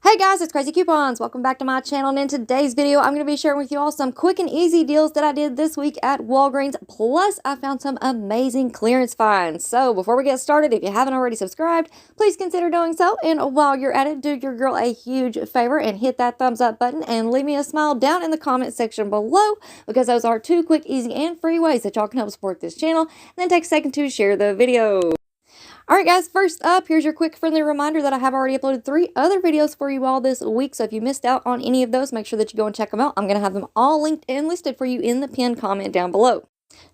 Hey guys, it's Crazy Coupons. Welcome back to my channel, and in today's video, I'm going to be sharing with you all some quick and easy deals that I did this week at Walgreens. Plus, I found some amazing clearance finds. So before we get started, if you haven't already subscribed, please consider doing so. And while you're at it, do your girl a huge favor and hit that thumbs up button and leave me a smile down in the comment section below, because those are two quick, easy, and free ways that y'all can help support this channel. And then take a second to share the video. Alright guys, first up, here's your quick friendly reminder that I have already uploaded 3 other videos for you all this week. So if you missed out on any of those, make sure that you go and check them out. I'm going to have them all linked and listed for you in the pinned comment down below.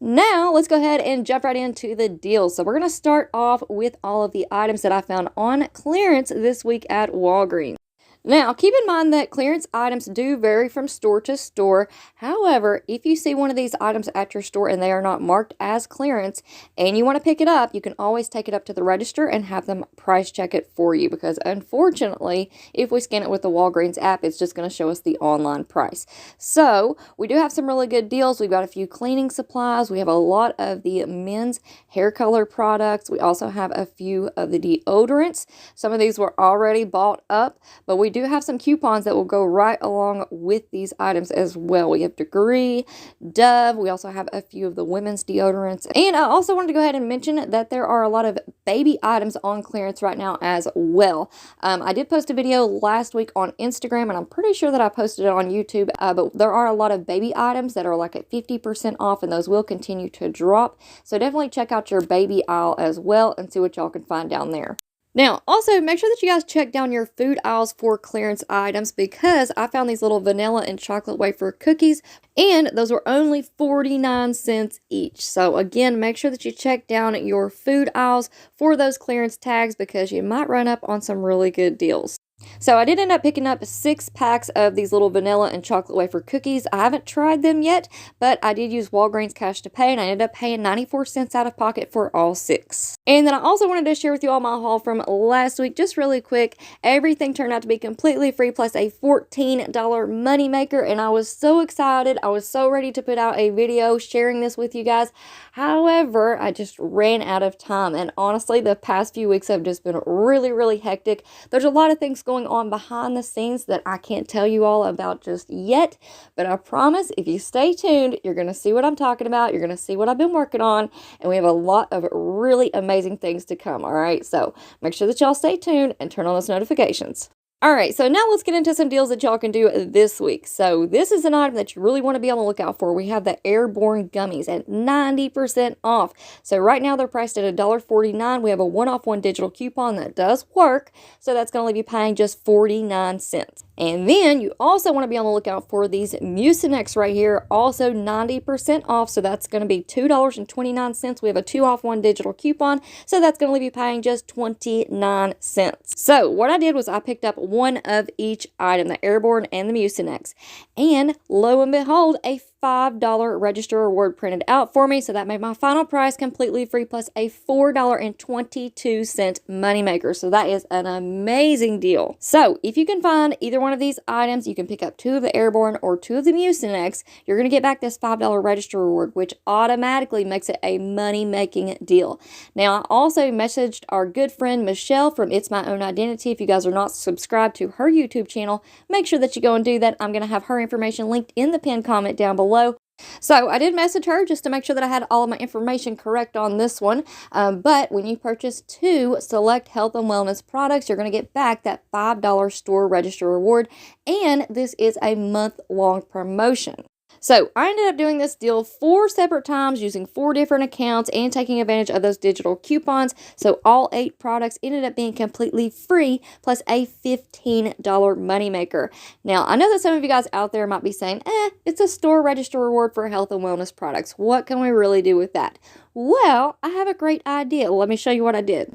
Now, let's go ahead and jump right into the deals. So we're going to start off with all of the items that I found on clearance this week at Walgreens. Now, keep in mind that clearance items do vary from store to store. However, if you see one of these items at your store and they are not marked as clearance and you want to pick it up, you can always take it up to the register and have them price check it for you, because unfortunately, if we scan it with the Walgreens app, it's just going to show us the online price. So, we do have some really good deals. We've got a few cleaning supplies. We have a lot of the men's hair color products. We also have a few of the deodorants. Some of these were already bought up, but we do have some coupons that will go right along with these items as well. We have Degree, Dove. We also have a few of the women's deodorants. And I also wanted to go ahead and mention that there are a lot of baby items on clearance right now as well. I did post a video last week on Instagram, and I'm pretty sure that I posted it on YouTube, but there are a lot of baby items that are like at 50% off, and those will continue to drop. So definitely check out your baby aisle as well and see what y'all can find down there. Now, also make sure that you guys check down your food aisles for clearance items, because I found these little vanilla and chocolate wafer cookies, and those were only 49 cents each. So again, make sure that you check down your food aisles for those clearance tags, because you might run up on some really good deals. So I did end up picking up 6 packs of these little vanilla and chocolate wafer cookies. I haven't tried them yet, but I did use Walgreens cash to pay, and I ended up paying 94 cents out of pocket for all 6. And then I also wanted to share with you all my haul from last week, just really quick. Everything turned out to be completely free, plus a $14 moneymaker, and I was so excited. I was so ready to put out a video sharing this with you guys. However, I just ran out of time, and honestly, the past few weeks have just been really hectic. There's a lot of things going on behind the scenes that I can't tell you all about just yet, but I promise if you stay tuned, you're going to see what I'm talking about. You're going to see what I've been working on, and we have a lot of really amazing things to come. All right, so make sure that y'all stay tuned and turn on those notifications. All right, so now let's get into some deals that y'all can do this week. So this is an item that you really want to be on the lookout for. We have the Airborne Gummies at 90% off. So right now they're priced at $1.49. We have a 1-off-1 digital coupon that does work. So that's going to leave you paying just 49 cents. And then you also want to be on the lookout for these Mucinex right here, also 90% off. So that's going to be $2.29. We have a 2-off-1 digital coupon. So that's going to leave you paying just 29 cents. So what I did was I picked up one of each item, the Airborne and the Mucinex. And lo and behold, a $5 register reward printed out for me. So that made my final price completely free, plus a $4.22 moneymaker. So that is an amazing deal. So if you can find either one of these items, you can pick up 2 of the Airborne or 2 of the Mucinex. You're going to get back this $5 register reward, which automatically makes it a money-making deal. Now, I also messaged our good friend Michelle from It's My Own Identity. If you guys are not subscribed to her YouTube channel, make sure that you go and do that. I'm going to have her information linked in the pinned comment down below. So I did message her just to make sure that I had all of my information correct on this one. But when you purchase 2 select health and wellness products, you're going to get back that $5 store register reward. And this is a month-long promotion. So I ended up doing this deal 4 separate times using 4 different accounts and taking advantage of those digital coupons. So all 8 products ended up being completely free, plus a $15 moneymaker. Now, I know that some of you guys out there might be saying, it's a store register reward for health and wellness products. What can we really do with that? Well, I have a great idea. Let me show you what I did.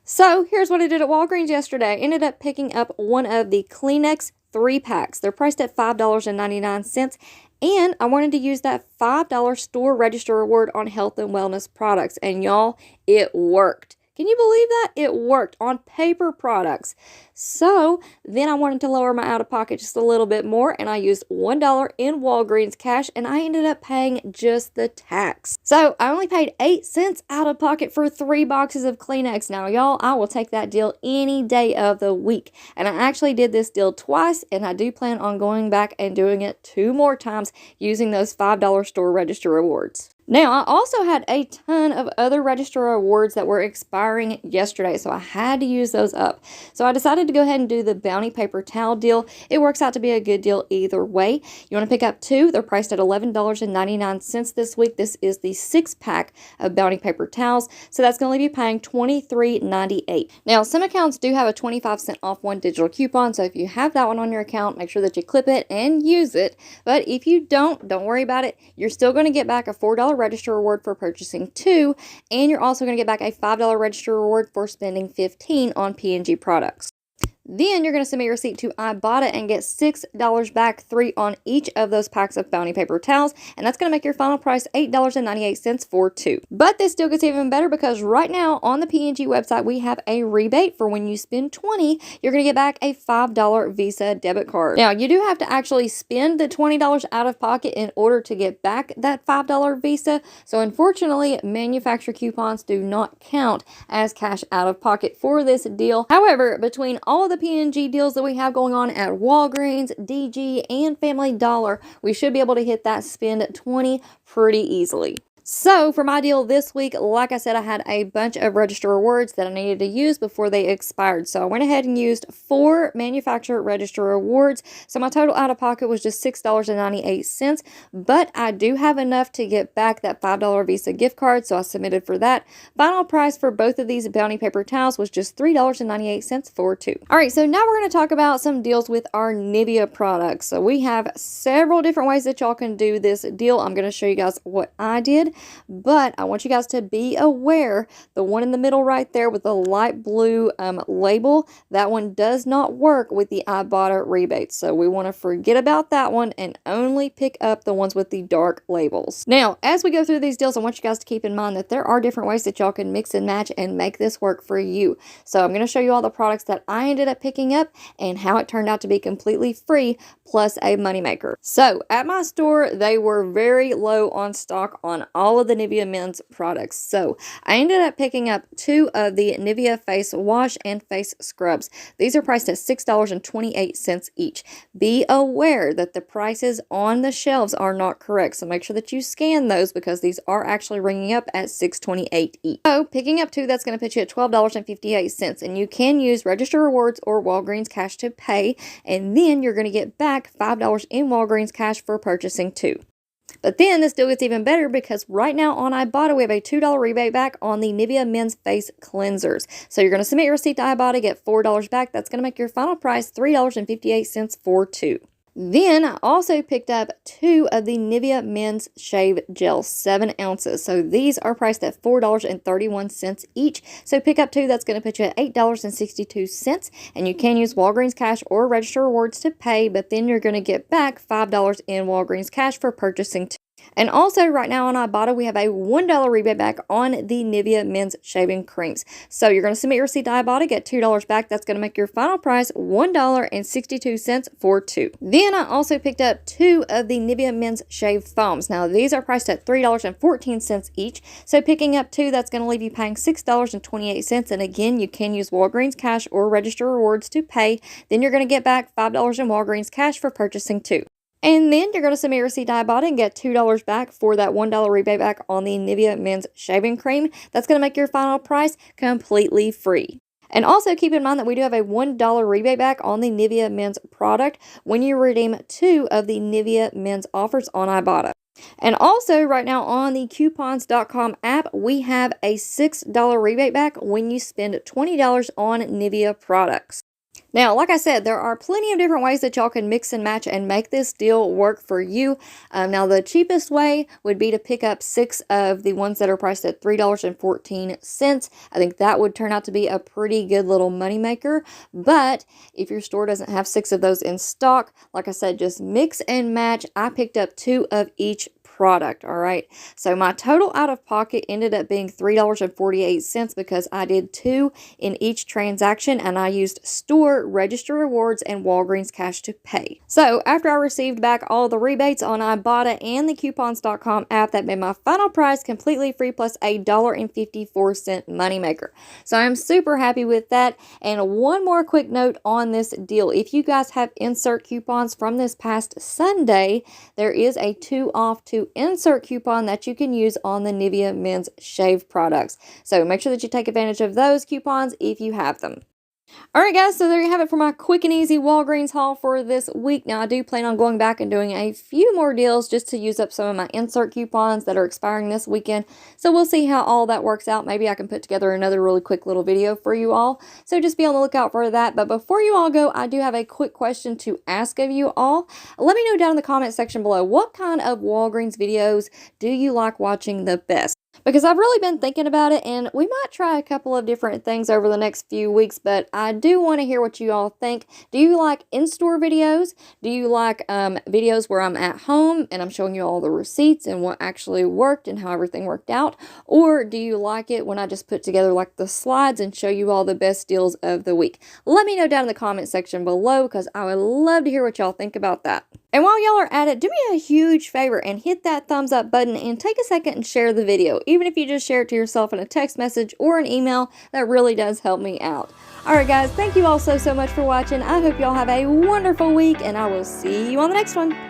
So here's what I did at Walgreens yesterday. I ended up picking up one of the Kleenex 3-packs. They're priced at $5.99. And I wanted to use that $5 store register reward on health and wellness products. And y'all, it worked. Can you believe that? It worked on paper products. So then I wanted to lower my out-of-pocket just a little bit more, and I used $1 in Walgreens cash, and I ended up paying just the tax. So I only paid 8 cents out of pocket for 3 boxes of Kleenex. Now, y'all, I will take that deal any day of the week. And I actually did this deal twice, and I do plan on going back and doing it 2 more times using those $5 store register rewards. Now, I also had a ton of other register rewards that were expiring yesterday, so I had to use those up. So I decided to go ahead and do the Bounty paper towel deal. It works out to be a good deal either way. You want to pick up 2. They're priced at $11.99 this week. This is the 6-pack of Bounty paper towels, so that's going to leave you paying $23.98. Now, some accounts do have a 25-cent off one digital coupon, so if you have that one on your account, make sure that you clip it and use it. But if you don't worry about it. You're still going to get back a $4 register reward for purchasing 2, and you're also going to get back a $5 register reward for spending $15 on P&G products. Then you're going to submit your receipt to Ibotta and get $6 back, 3 on each of those packs of Bounty paper towels, and that's going to make your final price $8.98 for 2. But this still gets even better because right now on the P&G website we have a rebate for when you spend $20, you're going to get back a $5 Visa debit card. Now you do have to actually spend the $20 out of pocket in order to get back that $5 Visa, so unfortunately manufacturer coupons do not count as cash out of pocket for this deal. However, between all of the P&G deals that we have going on at Walgreens, DG, and Family Dollar, we should be able to hit that spend 20 pretty easily. So for my deal this week, like I said, I had a bunch of register rewards that I needed to use before they expired. So I went ahead and used 4 manufacturer register rewards. So my total out of pocket was just $6.98, but I do have enough to get back that $5 Visa gift card. So I submitted for that. Final price for both of these Bounty paper towels was just $3.98 for 2. All right, so now we're going to talk about some deals with our Nivea products. So we have several different ways that y'all can do this deal. I'm going to show you guys what I did. But I want you guys to be aware, the one in the middle right there with the light blue label, that one does not work with the Ibotta rebates. So we want to forget about that one and only pick up the ones with the dark labels. Now, as we go through these deals, I want you guys to keep in mind that there are different ways that y'all can mix and match and make this work for you. So I'm going to show you all the products that I ended up picking up and how it turned out to be completely free plus a moneymaker. So at my store, they were very low on stock on all of the Nivea men's products. So I ended up picking up 2 of the Nivea face wash and face scrubs. These are priced at $6.28 each. Be aware that the prices on the shelves are not correct. So make sure that you scan those because these are actually ringing up at $6.28 each. So picking up 2, that's going to put you at $12.58, and you can use register rewards or Walgreens cash to pay, and then you're going to get back $5 in Walgreens cash for purchasing 2. But then this deal gets even better because right now on Ibotta, we have a $2 rebate back on the Nivea men's face cleansers. So you're going to submit your receipt to Ibotta, get $4 back. That's going to make your final price $3.58 for 2. Then I also picked up 2 of the Nivea Men's Shave Gel, 7 ounces. So these are priced at $4.31 each. So pick up 2, that's going to put you at $8.62. And you can use Walgreens cash or register rewards to pay, but then you're going to get back $5 in Walgreens cash for purchasing 2. And also right now on Ibotta, we have a $1 rebate back on the Nivea men's shaving creams. So you're going to submit your receipt to Ibotta, get $2 back. That's going to make your final price $1.62 for 2. Then I also picked up 2 of the Nivea men's shave foams. Now these are priced at $3.14 each. So picking up 2, that's going to leave you paying $6.28. And again, you can use Walgreens cash or register rewards to pay. Then you're going to get back $5 in Walgreens cash for purchasing 2. And then you're going to submit your receipt to Ibotta and get $2 back for that $1 rebate back on the Nivea men's shaving cream. That's going to make your final price completely free. And also keep in mind that we do have a $1 rebate back on the Nivea men's product when you redeem 2 of the Nivea men's offers on Ibotta. And also right now on the coupons.com app, we have a $6 rebate back when you spend $20 on Nivea products. Now, like I said, there are plenty of different ways that y'all can mix and match and make this deal work for you. Now, the cheapest way would be to pick up 6 of the ones that are priced at $3.14. I think that would turn out to be a pretty good little moneymaker. But if your store doesn't have 6 of those in stock, like I said, just mix and match. I picked up 2 of each product, all right? So my total out of pocket ended up being $3.48 because I did 2 in each transaction, and I used store register rewards and Walgreens cash to pay. So after I received back all the rebates on Ibotta and the coupons.com app, that made my final price completely free plus a $1.54 moneymaker. So I'm super happy with that. And one more quick note on this deal. If you guys have insert coupons from this past Sunday, there is a 2 off 2 insert coupon that you can use on the Nivea men's shave products. So make sure that you take advantage of those coupons if you have them. Alright guys, so there you have it for my quick and easy Walgreens haul for this week. Now I do plan on going back and doing a few more deals just to use up some of my insert coupons that are expiring this weekend. So we'll see how all that works out. Maybe I can put together another really quick little video for you all. So just be on the lookout for that. But before you all go, I do have a quick question to ask of you all. Let me know down in the comment section below, what kind of Walgreens videos do you like watching the best? Because I've really been thinking about it, and we might try a couple of different things over the next few weeks, but I do want to hear what you all think. Do you like in-store videos? Do you like videos where I'm at home and I'm showing you all the receipts and what actually worked and how everything worked out? Or do you like it when I just put together like the slides and show you all the best deals of the week? Let me know down in the comment section below, because I would love to hear what y'all think about that. And while y'all are at it, do me a huge favor and hit that thumbs up button and take a second and share the video. Even if you just share it to yourself in a text message or an email, that really does help me out. Alright guys, thank you all so much for watching. I hope y'all have a wonderful week, and I will see you on the next one.